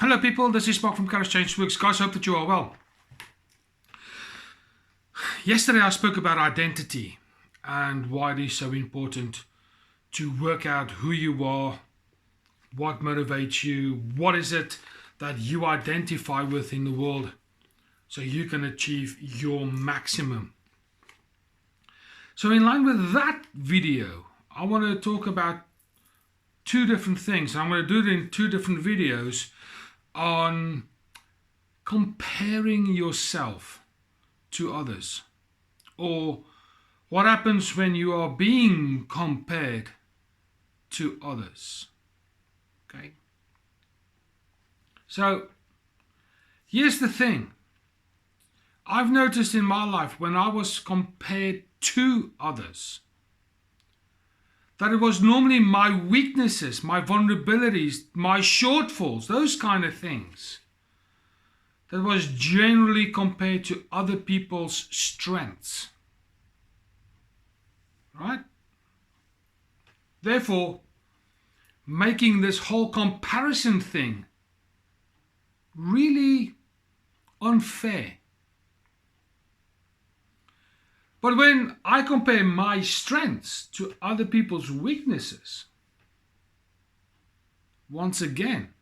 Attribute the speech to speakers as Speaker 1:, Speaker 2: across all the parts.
Speaker 1: Hello people, this is Mark from Courage Change Works. Guys, hope that you are well. Yesterday I spoke about identity and why it is so important to work out who you are, what motivates you, what is it that you identify with in the world so you can achieve your maximum. So in line with that video, I want to talk about two different things. I'm going to do it in two different videos on comparing yourself to others, or what happens when you are being compared to others. Okay, so here's the thing. I've noticed in my life when I was compared to others that it was normally my weaknesses, my vulnerabilities, my shortfalls, those kind of things, that was generally compared to other people's strengths. Right? Therefore, making this whole comparison thing really unfair. But when I compare my strengths to other people's weaknesses, once again,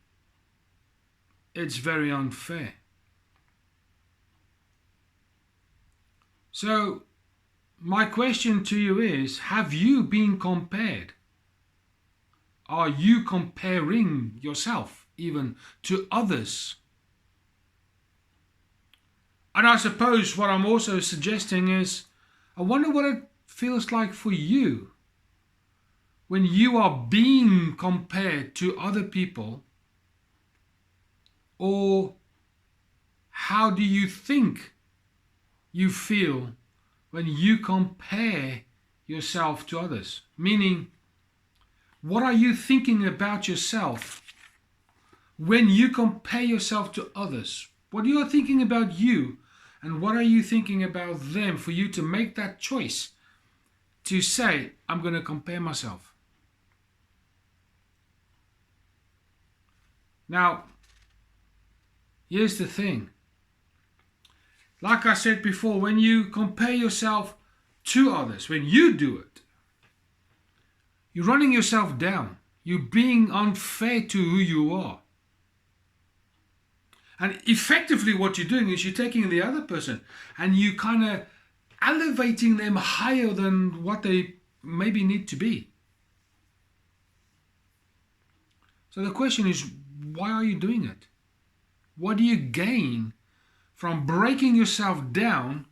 Speaker 1: it's very unfair. So, my question to you is, have you been compared? Are you comparing yourself even to others? And I suppose what I'm also suggesting is, I wonder what it feels like for you when you are being compared to other people, or how do you think you feel when you compare yourself to others? Meaning, what are you thinking about yourself when you compare yourself to others? What are you thinking about you? And what are you thinking about them for you to make that choice to say, I'm going to compare myself? Now, here's the thing. Like I said before, when you compare yourself to others, when you do it, you're running yourself down. You're being unfair to who you are. And effectively what you're doing is you're taking the other person and you kind of elevating them higher than what they maybe need to be. So the question is, why are you doing it? What do you gain from breaking yourself down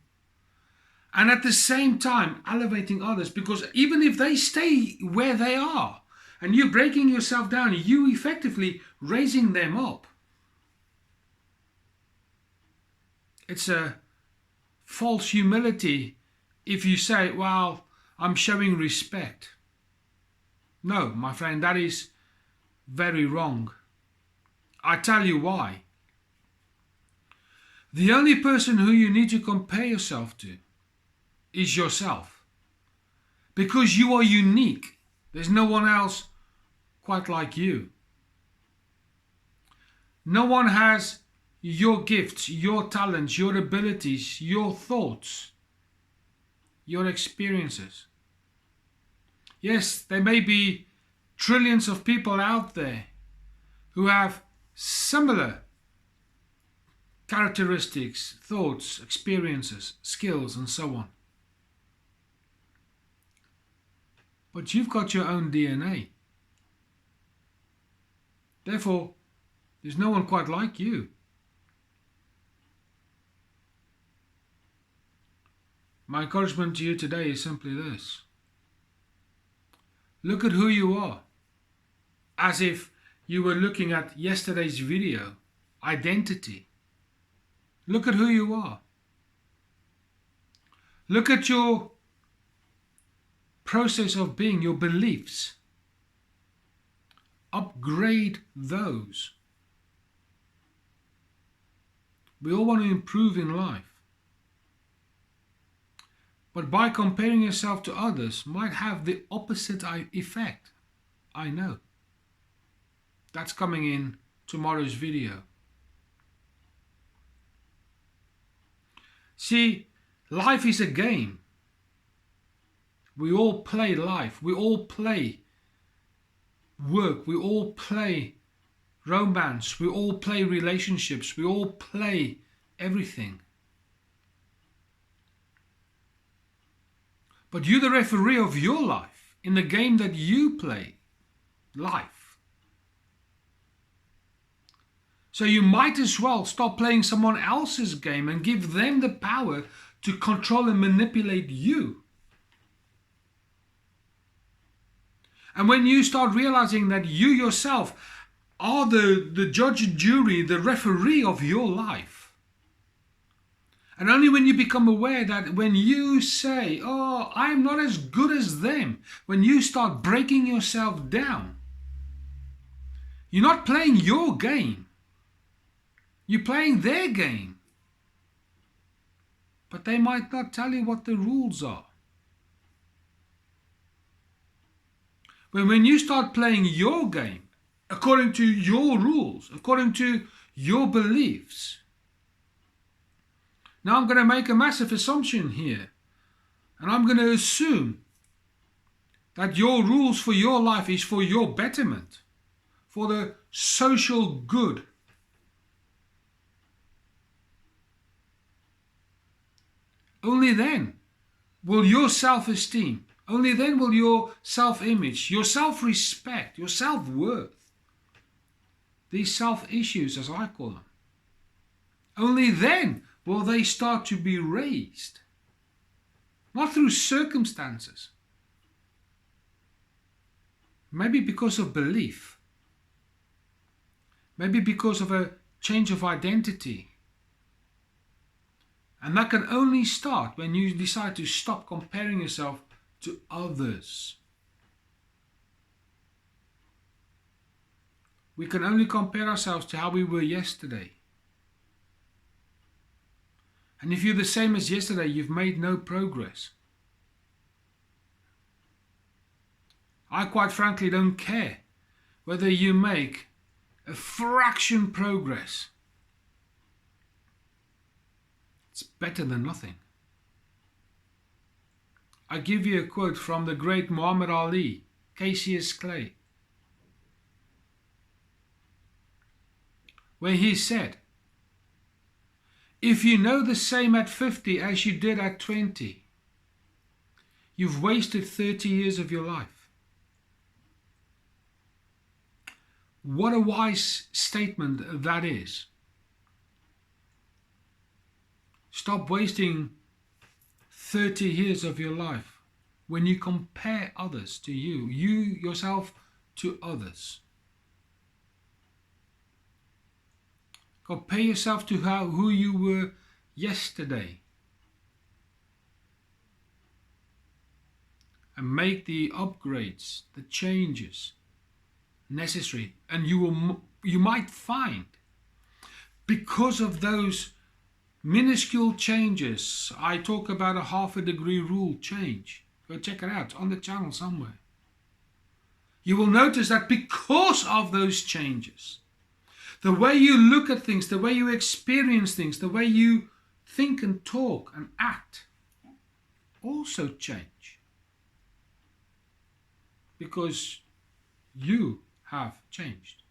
Speaker 1: and at the same time elevating others? Because even if they stay where they are and you're breaking yourself down, you effectively raising them up. It's a false humility if you say, well, I'm showing respect. No, my friend, that is very wrong. I tell you why. The only person who you need to compare yourself to is yourself. Because you are unique. There's no one else quite like you. No one has your gifts, your talents, your abilities, your thoughts, your experiences. Yes, there may be trillions of people out there who have similar characteristics, thoughts, experiences, skills, and so on. But you've got your own DNA. Therefore, there's no one quite like you. My encouragement to you today is simply this. Look at who you are, as if you were looking at yesterday's video, identity. Look at who you are. Look at your process of being, your beliefs. Upgrade those. We all want to improve in life. But by comparing yourself to others might have the opposite effect. I know. That's coming in tomorrow's video. See, life is a game. We all play life. We all play work. We all play romance. We all play relationships. We all play everything. But you're the referee of your life in the game that you play, life. So you might as well stop playing someone else's game and give them the power to control and manipulate you. And when you start realizing that you yourself are the judge and jury, the referee of your life, and only when you become aware that when you say, oh, I'm not as good as them, when you start breaking yourself down, you're not playing your game. You're playing their game. But they might not tell you what the rules are. When you start playing your game, according to your rules, according to your beliefs, now I'm going to make a massive assumption here. And I'm going to assume that your rules for your life is for your betterment, for the social good. Only then will your self-esteem, only then will your self-image, your self-respect, your self-worth, these self-issues as I call them, only then will they start to be raised. Not through circumstances. Maybe because of belief. Maybe because of a change of identity. And that can only start when you decide to stop comparing yourself to others. We can only compare ourselves to how we were yesterday. And if you're the same as yesterday, you've made no progress. I quite frankly don't care whether you make a fraction progress. It's better than nothing. I give you a quote from the great Muhammad Ali, Cassius Clay, where he said, if you know the same at 50 as you did at 20, you've wasted 30 years of your life. What a wise statement that is. Stop wasting 30 years of your life when you compare others to you yourself to others. Compare yourself to who you were yesterday. And make the upgrades, the changes necessary. And you might find, because of those minuscule changes, I talk about a ½ degree rule change. Go check it out, it's on the channel somewhere. You will notice that because of those changes, the way you look at things, the way you experience things, the way you think and talk and act also change. Because you have changed.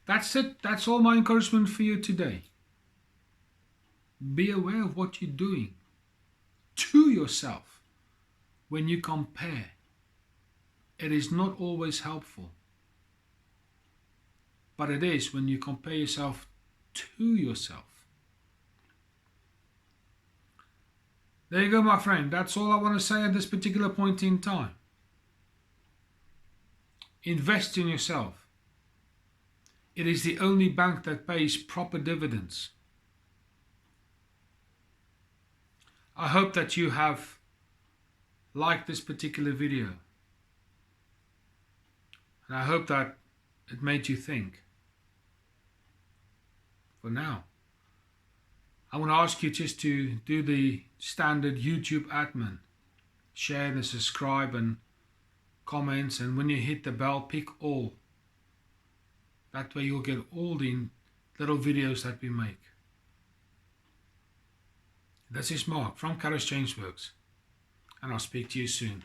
Speaker 1: That's it. That's all my encouragement for you today. Be aware of what you're doing to yourself when you compare. It is not always helpful. But it is when you compare yourself to yourself. There you go, my friend. That's all I want to say at this particular point in time. Invest in yourself. It is the only bank that pays proper dividends. I hope that you have liked this particular video. And I hope that it made you think. For now, I want to ask you just to do the standard YouTube admin. Share and subscribe and comments, and when you hit the bell, pick all. That way you'll get all the little videos that we make. This is Mark from Colors Change Works, and I'll speak to you soon.